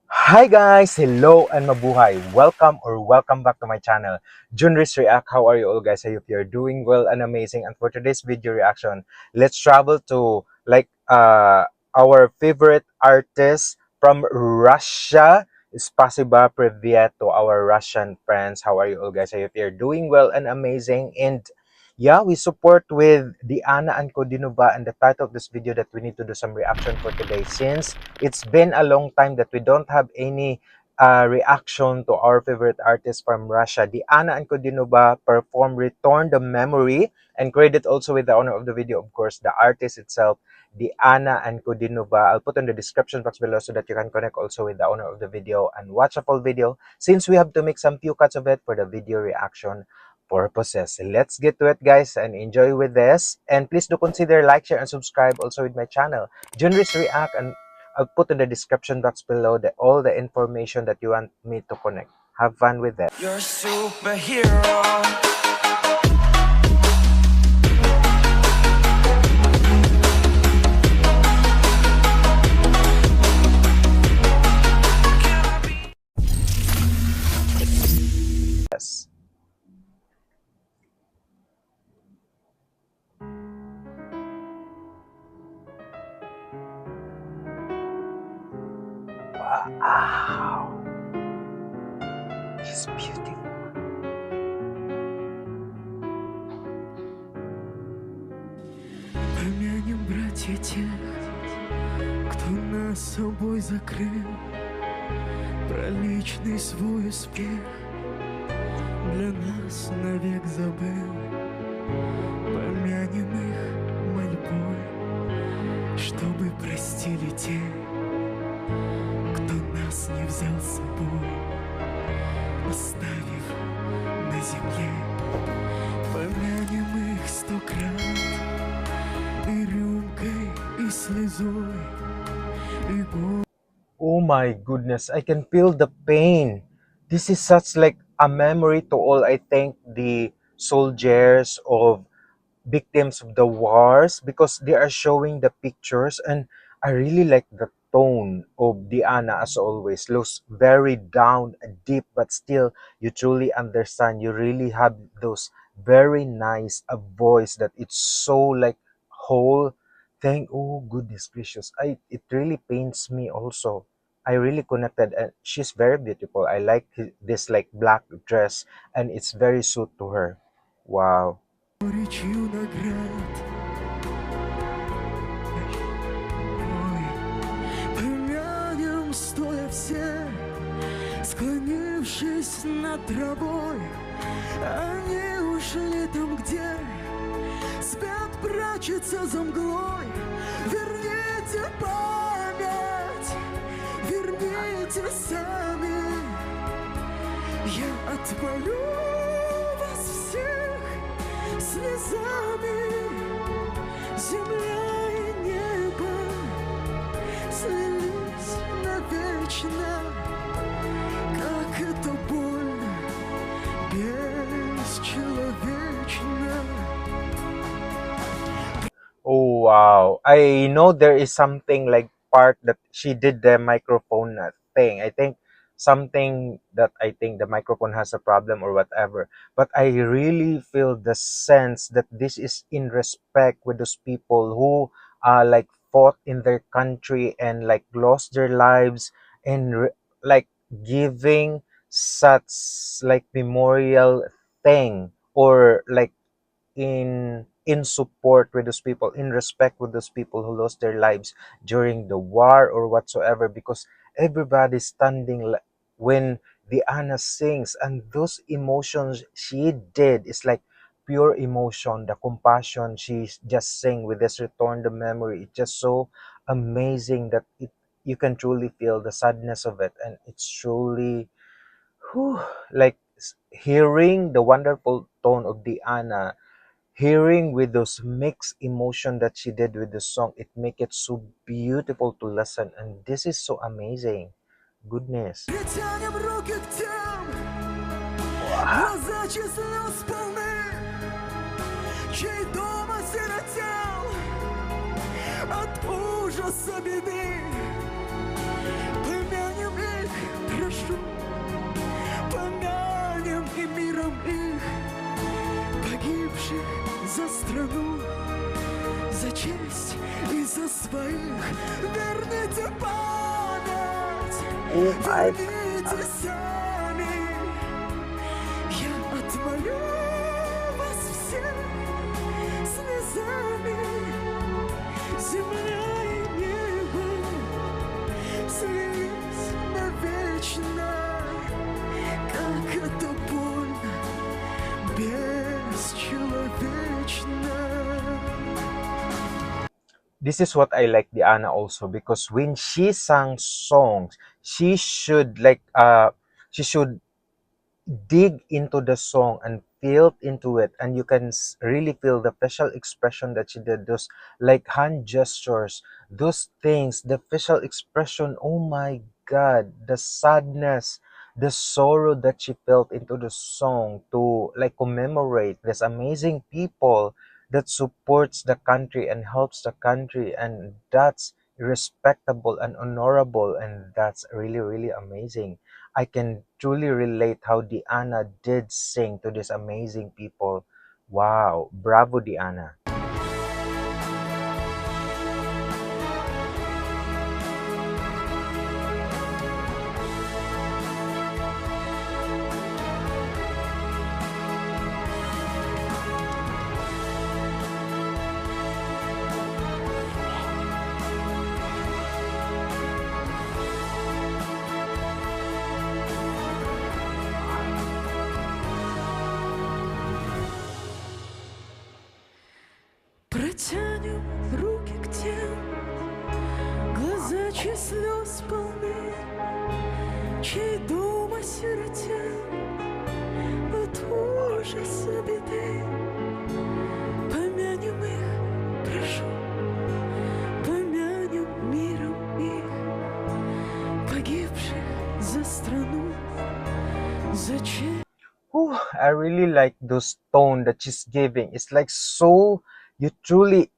Hi guys! Hello and mabuhay! Welcome back to my channel, Junris React. How are you all guys? I hope you're doing well and amazing. And for today's video reaction, let's travel to our favorite artist from Russia. Spasiba Privyet to our Russian friends. How are you all guys? I hope you're doing well and amazing. And yeah, we support with Diana and Kodinova, and the title of this video that we need to do some reaction for today since it's been a long time that we don't have any reaction to our favorite artist from Russia. Diana and Kodinova perform Return the Memory, and credit also with the owner of the video, of course, the artist itself, Diana and Kodinova. I'll put in the description box below so that you can connect also with the owner of the video and watch a full video since we have to make some few cuts of it for the video reaction purposes. Let's get to it guys and enjoy with this, and please do consider like, share and subscribe also with my channel Junris React, and I'll put in the description box below all the information that you want me to connect. Have fun with that. You're a superhero. Yes. Wow. She's beautiful. Помянем, братья, тех, кто нас собой закрыл, про личный свой успех для нас навек забыл. Помянем их мольбой, чтобы простили те, кто нас не взял с собой, оставив на земле. Помянем их 100 крат, и рюмкой, и слезой, и болью. Oh my goodness, I can feel the pain. This is such like a memory to all, I think, the soldiers of victims of the wars, because they are showing the pictures, and I really like the tone of Diana as always. Looks very down and deep, but still you truly understand. You really have those very nice a voice that it's so like whole thing. Oh goodness gracious, it really pains me also. I really connected, and she's very beautiful. I like this like black dress, and it's very suit to her. Wow. Горечью наград. Ой, помянем, стоя все, склонившись над травой. Они ушли там, где спят, прячутся за мглой. Верните память, верните сами. Я отвалю вас всех слезами. Земля и небо слились навечно. Как это больно, бесчеловечно. Oh wow. I know there is something like part that she did the microphone thing. I think something that I think the microphone has a problem or whatever. But I really feel the sense that this is in respect with those people who like fought in their country and like lost their lives, and like giving such like memorial thing, or like in support with those people, in respect with those people who lost their lives during the war or whatsoever, because everybody's standing when the Anna sings, and those emotions she did is like pure emotion, the compassion she just sing with this Return the Memory. It's just so amazing that you can truly feel the sadness of it, and it's truly whew, like hearing the wonderful tone of Diana, hearing with those mixed emotion that she did with the song, it make it so beautiful to listen, and this is so amazing. Goodness. Притянем руки к тем, Wow. глаза чьи слез полны, чей дом осиротел от ужаса беды. Помянем их падать, Oh my верните сами. Я отмолю вас всех слезами. Земля и небо слились навечно. Как это больно, бесчеловечно. This is what I like Diana also, because when she sang songs, she should dig into the song and feel into it, and you can really feel the facial expression that she did, those like hand gestures, those things, the facial expression. Oh my god, the sadness, the sorrow that she felt into the song to like commemorate this amazing people that supports the country and helps the country, and that's respectable and honorable, and that's really really amazing. I can truly relate how Diana did sing to these amazing people. Wow, bravo Diana. Протянем руки к тем, глаза чьи слез полны, чей дом осиротел от ужаса беды. Помянем их, прошу, помянем миром их, погибших за страну, за честь. Whew, I really like those tone that she's giving. It's like so, you truly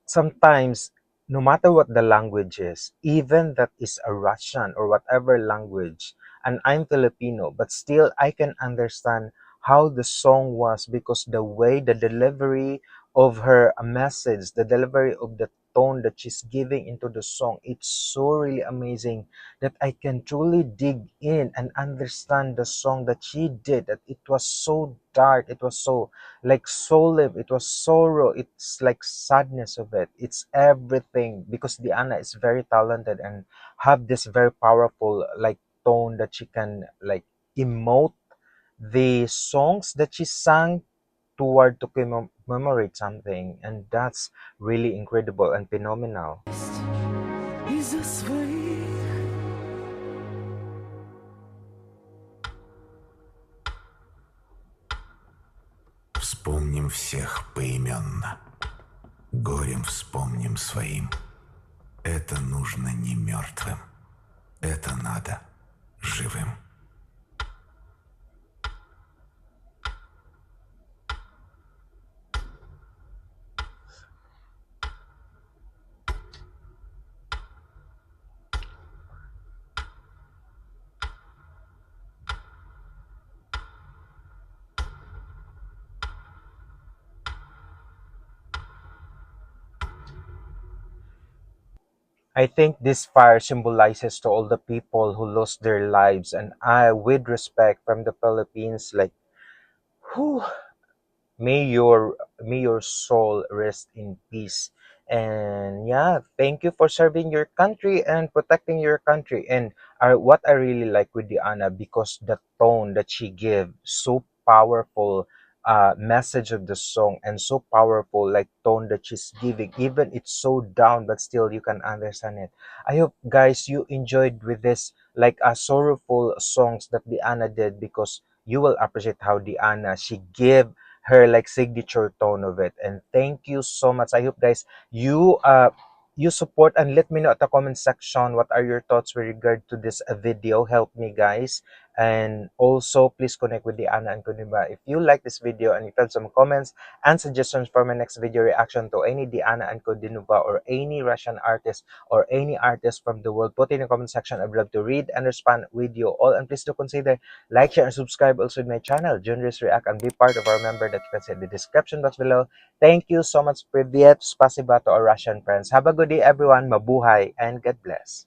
sometimes, no matter what the language is, even that is a Russian or whatever language, and I'm Filipino, but still I can understand how the song was, because the way, the delivery of her message, the delivery of the tone that she's giving into the song, it's so really amazing that I can truly dig in and understand the song that she did. That it was so dark, it was so like solemn, it was sorrow, it's like sadness of it, it's everything, because Diana is very talented and have this very powerful like tone that she can like emote the songs that she sang toward to commemorate something, and that's really incredible and phenomenal. Из-за своих Вспомним всех поименно, горем вспомним своим. Это нужно не мертвым, это надо живым. I think this fire symbolizes to all the people who lost their lives, and I, with respect from the Philippines, like, whew, may your soul rest in peace. And yeah, thank you for serving your country and protecting your country. And what I really like with Diana, because the tone that she gave, so powerful message of the song, and so powerful like tone that she's giving, even it's so down but still you can understand it. I hope guys you enjoyed with this like sorrowful songs that Diana did, because you will appreciate how Diana she gave her like signature tone of it. And thank you so much. I hope guys you support, and let me know at the comment section what are your thoughts with regard to this video. Help me guys. And also, please connect with Diana and Kuniba. If you like this video and if you have some comments and suggestions for my next video reaction to any Diana and Kodinuba or any Russian artist or any artist from the world, put in the comment section. I'd love to read and respond with you all. And please do consider like, share, and subscribe also in my channel, Junris React, and be part of our member that you can see in the description box below. Thank you so much. Privyet, spasiba to our Russian friends. Have a good day, everyone. Mabuhay and God bless.